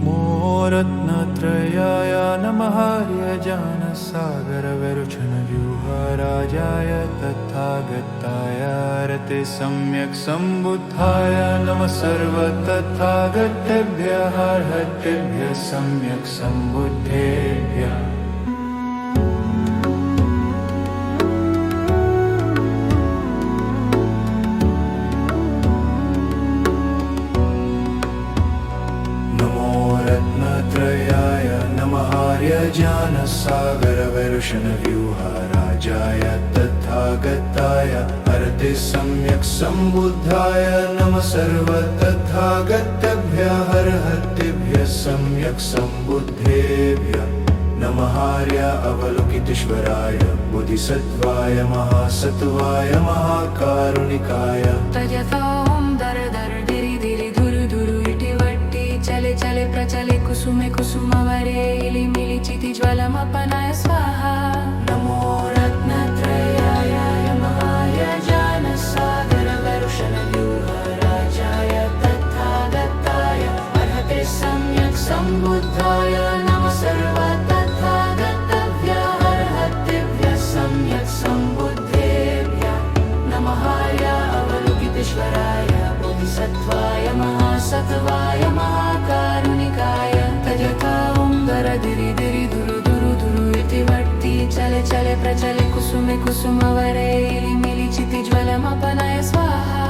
मोरत्नत्रयाय नमः यजानसागरविरुचनव्यूहराजाय तथागताय रते सम्यक् सम्बुद्धाय नमः सर्वतथागतेभ्यः हर्हतेभ्यः सम्यक् सम्बुद्धेभ्यः। रत्नत्रयाय नमः यजानसागरविरुचनव्यूहराजाय तथागताय हरते सम्यक् सम्बुद्धाय नमः सर्वतथागतेभ्यः हर्हतेभ्यः सम्यक् सम्बुद्धेभ्यः। नमः आर्य अवलोकितेश्वराय बोधिसत्त्वाय महासत्त्वाय महाकारुणिकाय। तजता ओम दर दर दिरि दिरि धुरु धुरु इटि वट्टि चले चले प्रचले कुसुमे कुसुमवरे इलि मिलि चिति ज्वलमपनाय स्वाहा। नमो रत्नत्रयाय नमः यजानसागरविरुचनव्यूहराजाय तथागताय अर्हते सम्यक् सम्बुद्धाय नमः सर्वतथागतेभ्यः हर्हतेभ्यः सम्यक् सम्बुद्धेभ्यः। नमः आर्य अवलोकितेश्वराय बोधिसत्त्वाय महासत्त्वाय महाकारुणिकाय। तजता ओम दर दिरि दिरि धुरु धुरु धुरु इति वट्टि चले चले प्रचले कुसुमे कुसुमवरे इलि मिलि चिति ज्वलमपनाय स्वाहा।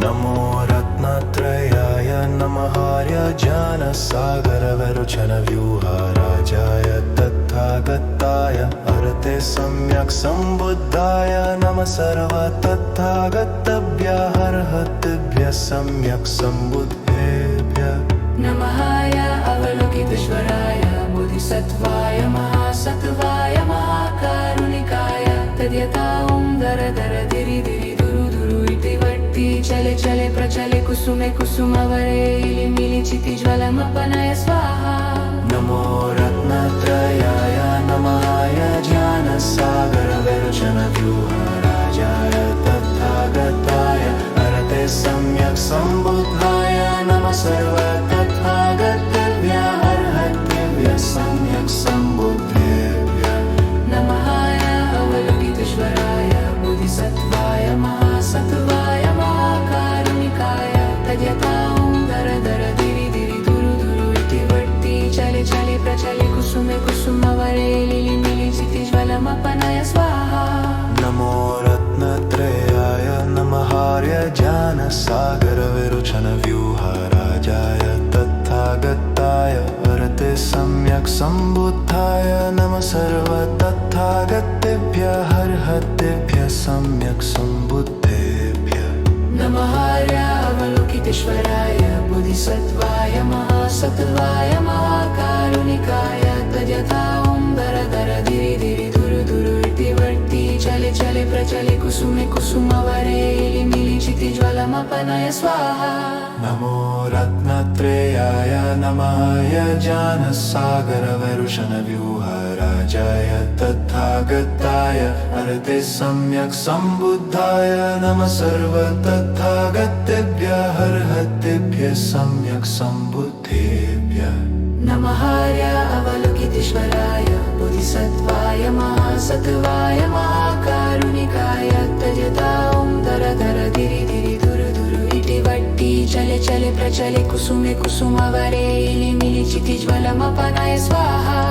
नमो रत्नत्रयाय नमः यजानसागरविरुचनव्यूहराजाय तथागताय हरते सम्यक् सम्बुद्धाय नमः सर्वतथागतेभ्यः हर्हतेभ्यः सम्यक् सम्बुद्धेभ्यः। नमः आर्य अवलोकितेश्वराय बोधिसत्त्वाय महासत्त्वाय महाकारुणिकाय। तद्यता ओम दर दर दिरि दिरि धुरु धुरु इति वट्टि चले चले प्रचले कुसुमे कुसुमवरे इलि मिलि चिति ज्वलमपनाय स्वाहा। नमो रत्नत्रयाय नमः यजानसागरविरुचनव्यूहराजाय तथागताय हरते सम्यक् सम्बुद्धाय नमः सर्वतथागतेभ्यः हर्हतेभ्यः सम्यक् सम्बुद्धेभ्यः। नमः आर्य अवलोकितेश्वराय बोधिसत्त्वाय महासत्त्वाय महाकारुणिकाय। तद्यता ओम दर दर दिरि दिरि धुरु धुरु इति वट्टि चले चले प्रचले कुसुमे कुसुमवरे इलि मिलि चिति ज्वलमपनाय स्वाहा। नमो रत्नत्रयाय नमः यजानसागरविरुचनव्यूहराजाय तथागताय हरते सम्यक् सम्बुद्धाय नमः सर्वतथागतेभ्यः हर्हतेभ्यः सम्यक् सम्बुद्धेभ्यः। नमः आर्य अवलोकितेश्वराय बोधिसत्त्वाय महासत्त्वाय महाकारुणिकाय। तजता ओम दर दर दिरि दिरि धुरु धुरु इति वट्टि चले चले प्रचले कुसुमे कुसुमवरे इलि मिलि चिति ज्वलमपनाय स्वाहा। नमो रत्नत्रयाय नमः यजानसागरविरुचनव्यूहराजाय तथागताय हरते सम्यक् सम्बुद्धाय नमः सर्वतथागतेभ्यः हर्हतेभ्यः सम्यक् सम्बुद्धेभ्यः। नमः आर्य अवलोकितेश्वराय बोधिसत्त्वाय महासत्त्वाय महाकारुणिकाय। तजता ओम दर दर दिरि दिरि धुरु धुरु इति वट्टि चले चले प्रचले कुसुमे कुसुमवरे इलि मिलि चिति ज्वलमपनाय स्वाहा।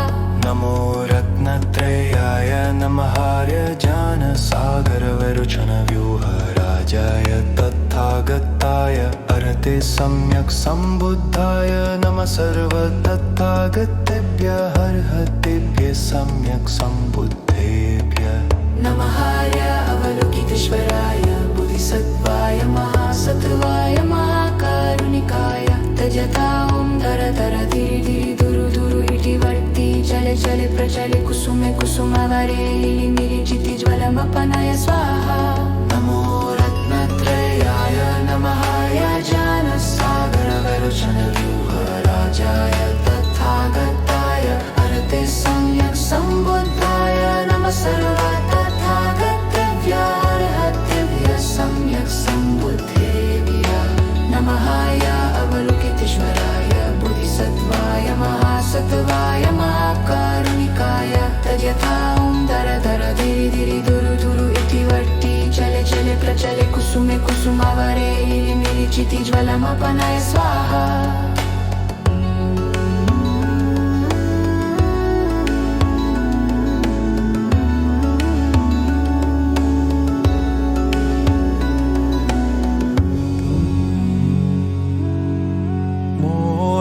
नमो रत्नत्रयाय नमः यजानसागरविरुचनव्यूहराजाय तथागताय हरते सम्यक् सम्बुद्धाय नमः सर्वतथागतेभ्यः हर्हतेभ्यः सम्यक् सम्बुद्धेभ्यः। नमः आर्य अवलोकितेश्वराय बोधिसत्त्वाय महासत्त्वाय महाकारुणिकाय। तजता ओम दर दर दिरि दिरि धुरु धुरु इति वट्टि चले चले प्रचले कुसुमे कुसुमवरे इलि मिलि चिति ज्वलमपनाय स्वाहा। नमो रत्नत्रयाय नमः यजानसागरविरुचनव्यूहराजाय तथागताय हरते सम्यक् सम्बुद्धाय नमः सर्वतथागतेभ्यः हर्हतेभ्यः सम्यक् सम्बुद्धेभ्यः। नमः आर्य कुसुमवरे इलिमिलिचितिज्वलमपनय स्वाहा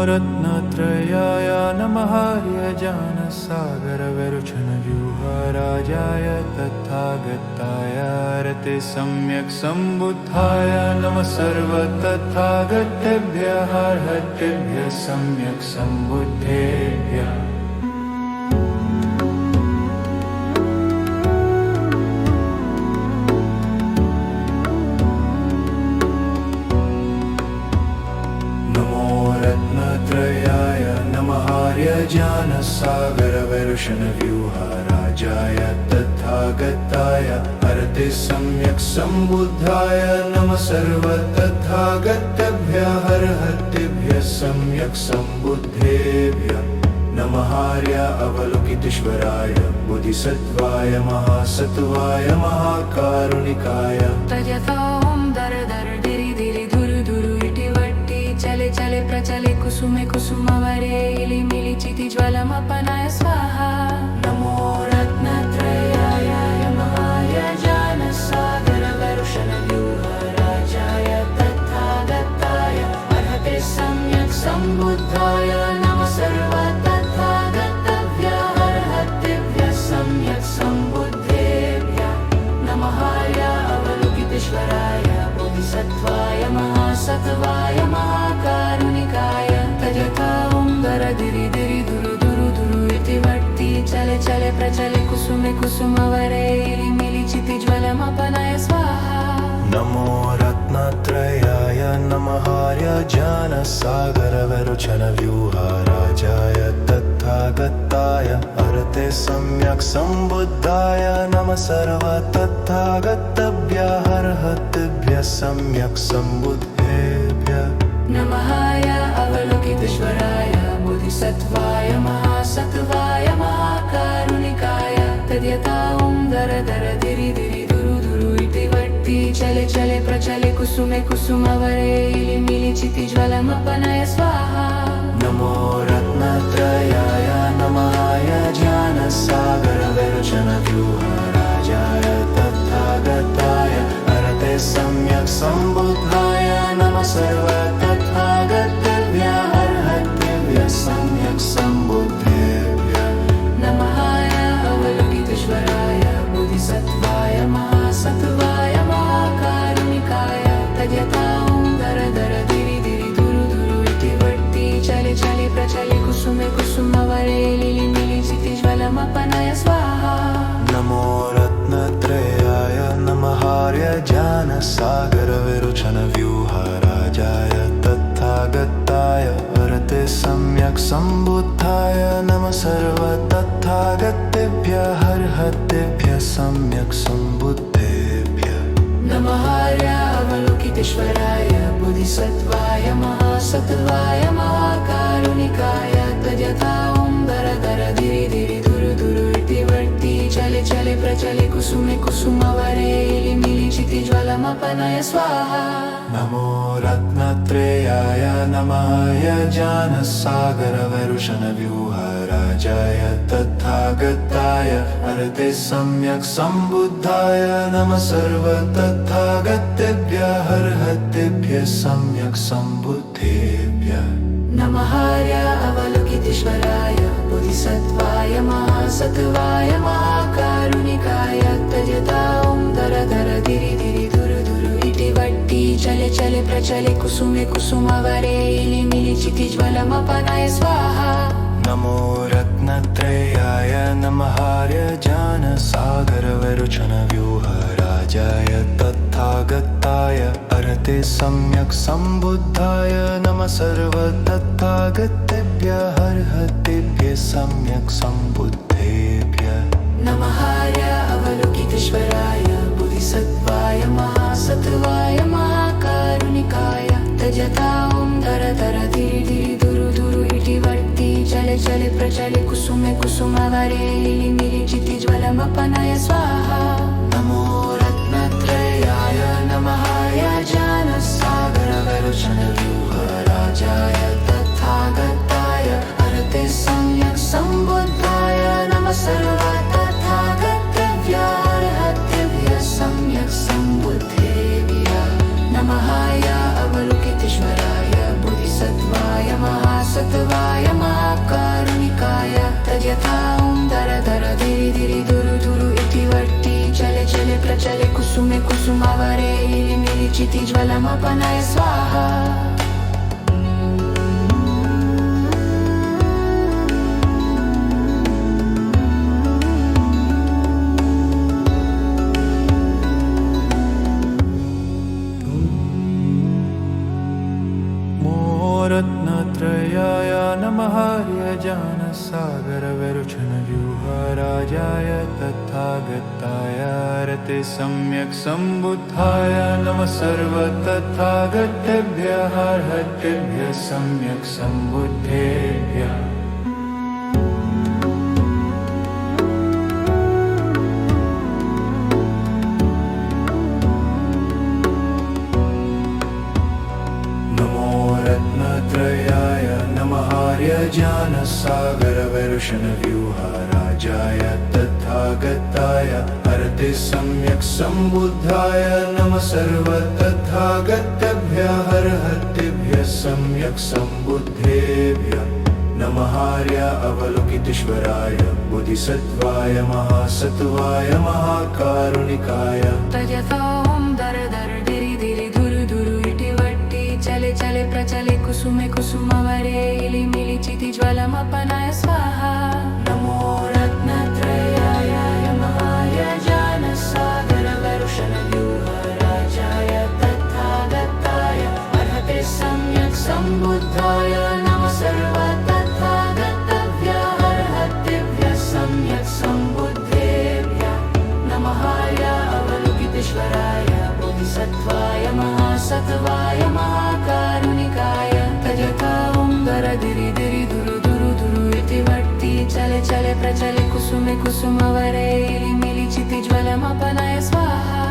रत्नत्रयाय नमः यजानसागरविरुचनव्यूहराजाय तथागताय रते सम्यक् सम्बुद्धाय नमः सर्वतथागतेभ्यः हर्हतेभ्यः सम्यक् सम्बुद्धेभ्यः रत्नत्रयाय नमः यजानसागरविरुचनव्यूहराजाय तथागताय हरते सम्यक् सम्बुद्धाय नमः सर्वतथागतेभ्यः हर्हतेभ्यः सम्यक् सम्बुद्धेभ्यः नमः अवलोकितेश्वराय बोधिसत्त्वाय महासत्त्वाय महाकारुणिकाय तजता ओम दर दर दिरि दिरि धुरु धुरु इटि वट्टि चले चले प्रचले कुसुमे कुसुमवरे इलिमिलिचितिज्वलमपनय स्वाहा नमो रत्नत्रयाय नमः यजानसागरविरुचनव्यूहराजाय तथागताय अर्हते सम्यक् सम्बुद्धाय नमः सर्वतथागतेभ्यः हर्हतेभ्यः सम्यक् सम्बुद्धेभ्यः नमः अवलोकितेश्वराय बोधिसत्त्वाय महासत्त्वाय महाकारुणिकाय तजता ओम दर दिरि दिरि धुरु धुरु धुरु इति वट्टि चले चले प्रचले कुसुमे कुसुमवरे इलिमिलिचितिज्वलमपनय स्वाहा नमो रत्नत्रयाय नमः यजानसागरविरुचनव्यूहराजाय तथागताय हरते सम्यक् सम्बुद्धाय नमः सर्वतथागतेभ्यः हर्हतेभ्यः सम्यक् सम्बुद्धेभ्यः नमः अवलोकितेश्वराय बोधिसत्त्वाय महासत्त्वाय महाकारुणिकाय तद्यता ओम दर दर दिरि दिरि धुरु धुरु इति वट्टि चले चले प्रचले कुसुमे कुसुमवरे इलिमिलिचितिज्वलमपनय स्वाहा नमो रत्नत्रयाय नमः यजानसागरविरुचनव्यूहराजाय तथागताय हरते सम्यक् सम्बुद्धाय नमः सर्वतथागतेभ्यः हर्हतेभ्यः सम्यक् सम्बुद्धेभ्यः नमः अवलोकितेश्वराय बोधिसत्त्वाय महासत्त्वाय महाकारुणिकाय तजता ओम दर दर दिरि दिरि धुरु धुरु इति वट्टि चले चले प्रचले कुसुमे कुसुमवरे इलिमिलिचितिज्वलमपनय स्वाहा नमो रत्नत्रयाय नमः यजानसागरविरुचनव्यूहराजाय तथागताय हरते सम्यक् सम्बुद्धाय नमः सर्वतथागतेभ्यः हर्हतेभ्यः सम्यक् सम्बुद्धेभ्यः नमः अवलोकितेश्वराय बोधिसत्त्वाय महासत्त्वाय महाकारुणिकाय तजता ओम दर दर दिरि दिरि धुरु धुरु इति वट्टि चले चले प्रचले कुसुमे कुसुमवरे इलिमिलिचितिज्वलमपनय स्वाहा नमो रत्नत्रयाय नमः यजानसागरविरुचनव्यूहराजाय तथागताय हरते सम्यक् सम्बुद्धाय नमः सर्वतथागतेभ्यः हर्हतेभ्यः सम्यक् सम्बुद्धेभ्यः नमः अवलोकितेश्वराय बोधिसत्त्वाय महासत्त्वाय महाकारुणिकाय तजता ओम दर दर दिरि दिरि धुरु धुरु इति वट्टि चले चले प्रचले कुसुमे कुसुमवरे इलिमिलिचितिज्वलमपनय स्वाहा नमो रत्नत्रयाय नमः यजानसागरविरुचनव्यूहराजाय तथागताय हरते सम्यक् सम्बुद्धाय नमः सर्वतथागतेभ्यः हर्हतेभ्यः सम्यक् सम्बुद्धेभ्यः नमः अवलोकितेश्वराय बोधिसत्त्वाय महासत्त्वाय महाकारुणिकाय तजता ओम दर दर दिरि दिरि धुरु धुरु इति वट्टि चले चले प्रचले कुसुमे कुसुमवरे इलिमिलिचितिज्वलमपनय स्वाहा नमो रत्नत्रयाय नमः यजानसागरविरुचनव्यूहराजाय वरुषणव्यूहराजाय तथागताय अर्थे सम्यक् सम्बुद्धाय नमः सर्वतथागतेभ्यः सम्यक् सम्बुद्धेभ्यः नमः अवलोकितेश्वराय बोधिसत्त्वाय महासत्त्वाय महाकारुणिकाय तद्यथा ॐ धर धर धिरि धिरि धुरु धुरु इति वर्ति चले चले प्रचले कुसुमे कुसुमावरे इलिमिलि चितिज्वलमपनाय स्वाहा रत्नत्रयाय नमः यजानसागरविरुचनव्यूहराजाय तथागताय अर्थे सम्यक् सम्बुद्धाय नमः सर्वतथागतेभ्यः अर्हतेभ्यः सम्यक् सम्बुद्धेभ्यः रत्नत्रयाय नमः यजानसागरविरुचनव्यूहराजाय तथागताय अर्थे सम्यक् सम्बुद्धाय नमः सर्वतथागतेभ्यः अर्हतेभ्यः सम्यक् सम्बुद्धेभ्यः नमः अवलोकितेश्वराय बोधिसत्त्वाय महासत्त्वाय महाकारुणिकाय तद्यथा ॐ धर धर धिरि धिरि धुरु धुरु इति वर्ति चले चले प्रचले कुसुमे कुसुमवरे इलिमिलि चितिज्वलमपनाय स्वाहा नमो रत्नत्रयाय नमः यजानसागरविरुचनव्यूहराजाय तथागताय अर्हते सम्यक् सम्बुद्धाय नमः सर्वतथागतेभ्यः अर्हतेभ्यः सम्यक् सम्बुद्धेभ्यः नमः अवलोकितेश्वराय बोधिसत्त्वाय महासत्त्वाय महाकारुणिकाय तद्यथा ॐ धर धिरि धिरि धुरु धुरु धुरु इति वर्ति चले चले प्रचले कुसुमे कुसुमवरे इलिमिलि चितिज्वलमपनाय स्वाहा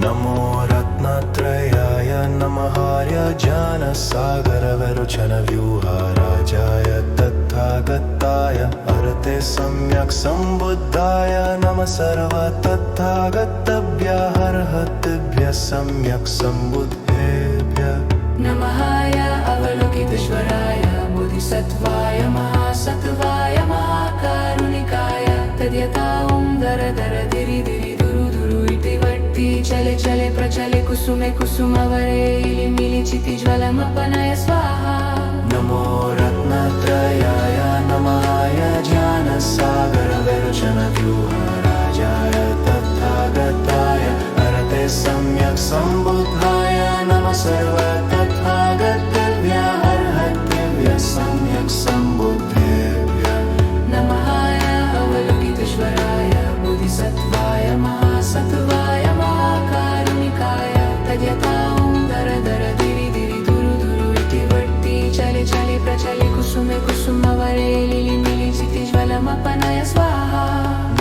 नमो रत्नत्रयाय नमः यजानसागरविरुचनव्यूहराजाय तथागताय अर्थे सम्यक् सम्बुद्धाय नमः सर्वतथागतेभ्यः अर्हतेभ्यः सम्यक् सम्बुद्धेभ्यः नमः अवलोकितेश्वराय बोधिसत्त्वाय महासत्त्वाय महाकारुणिकाय तद्यथा ॐ धर धर धिरि धिरि धुरु धुरु इति वर्ति चले चले प्रचले कुसुमे कुसुमवरे इलिमिलि चितिज्वलमपनाय स्वाहा नमो रत्नत्रयाय नमः यजानसागरविरुचनव्यूहराजाय तथागताय अर्थे सम्यक् सम्बुद्धाय नमः सर्वतथागतेभ्यः अर्हतेभ्यः सम्यक् सम्बुद्धेभ्यः नमः अवलोकितेश्वराय बोधिसत्त्वाय महासत्त्वाय महाकारुणिकाय तद्यथा ॐ धर धर धिरि धिरि धुरु धुरु इति वर्ति चले चले प्रचले कुसुमे कुसुमवरे इलिमिलि चितिज्वलमपनाय स्वाहा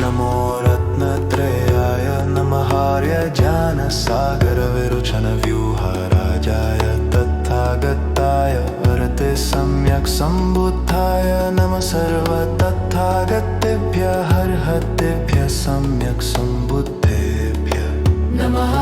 नमो रत्नत्रयाय नमः यजानसागरविरुचनव्यूहराजाय तथागताय अर्थे सम्यक् सम्बुद्धाय नमः सर्वतथागतेभ्यः अर्हतेभ्यः सम्यक् सम्बुद्धेभ्यः नमः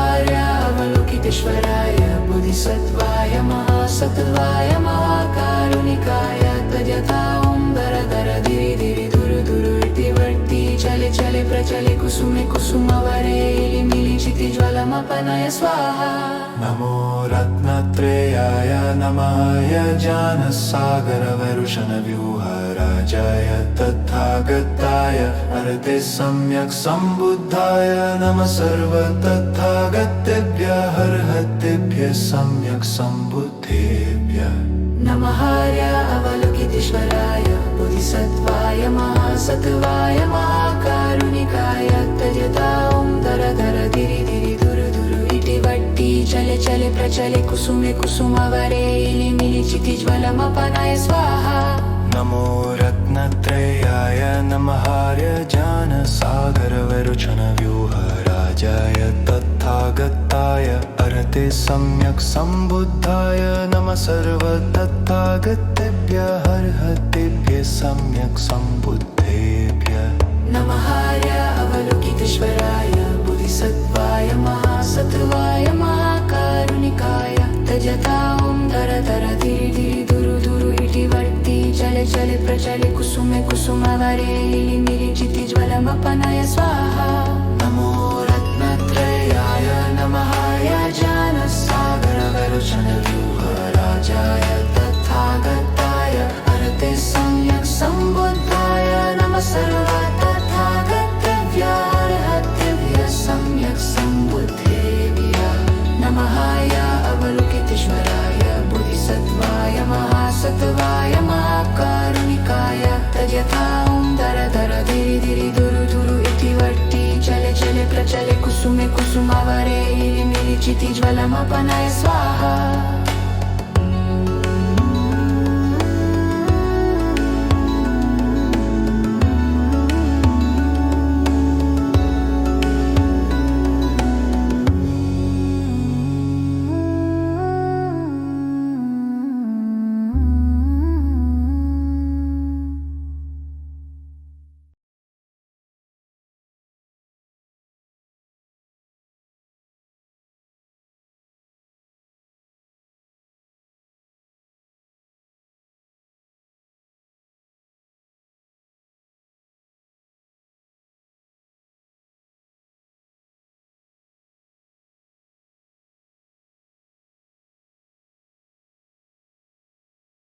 अवलोकितेश्वराय बोधिसत्त्वाय महासत्त्वाय महाकारुणिकाय तद्यथा ॐ धर धर धिरि धिरि धुरु धुरु इति वर्ति चले चले प्रचले कुसुमे कुसुमवरे इलिमिलि चितिज्वलमपनाय स्वाहा नमो रत्नत्रयाय नमः यजानसागरविरुचनव्यूहराजाय तथागताय अर्थे सम्यक् सम्बुद्धाय नमः सर्वतथागतेभ्यः अर्हतेभ्यः सम्यक् सम्बुद्धेभ्यः नमः अवलोकितेश्वराय बोधिसत्त्वाय महासत्त्वाय महाकारुणिकाय तद्यथा ॐ धर धर धिरि धिरि धुरु धुरु इति वर्ति चले चले प्रचले कुसुमे कुसुमवरे इलिमिलि चितिज्वलमपनाय स्वाहा नमो रत्नत्रयाय नमहार्य ज्ञानसागरविरुचनव्यूहराजाय तथागताय अर्थे सम्यक् सम्बुद्धाय नमः सर्वतथागतेभ्यः हरहतेभ्यः सम्यक् सम्बुद्धेभ्यः नमः आर्य अवलोकितेश्वराय बोधिसत्त्वाय महासत्त्वाय महाकारुणिकाय तजता ॐ धर धर धिरि धिरि धुरु धुरु इति वर्ति चले चले प्रचले कुसुमे कुसुमावरे लिलि मिलि चितिज्वलमपनाय स्वाहा नमो रत्नत्रयाय नमः ज्ञानसागरविरुचनव्यूहराजाय तथागताय अर्थे सम्यक् सम्बुद्धाय नमः सर्वतथागतेभ्यः हरहतेभ्यः सम्यक् सम्बुद्धेभ्यः नमः आर्य अवलोकितेश्वराय बोधिसत्त्वाय महासत्त्वाय महाकारुणिकाय तजता ॐ धर धर धिरि धिरि धुरु धुरु इति वर्ति चले चले प्रचले कुसुमे कुसुमावरे लिलि मिलि चितिज्वलमपनाय स्वाहा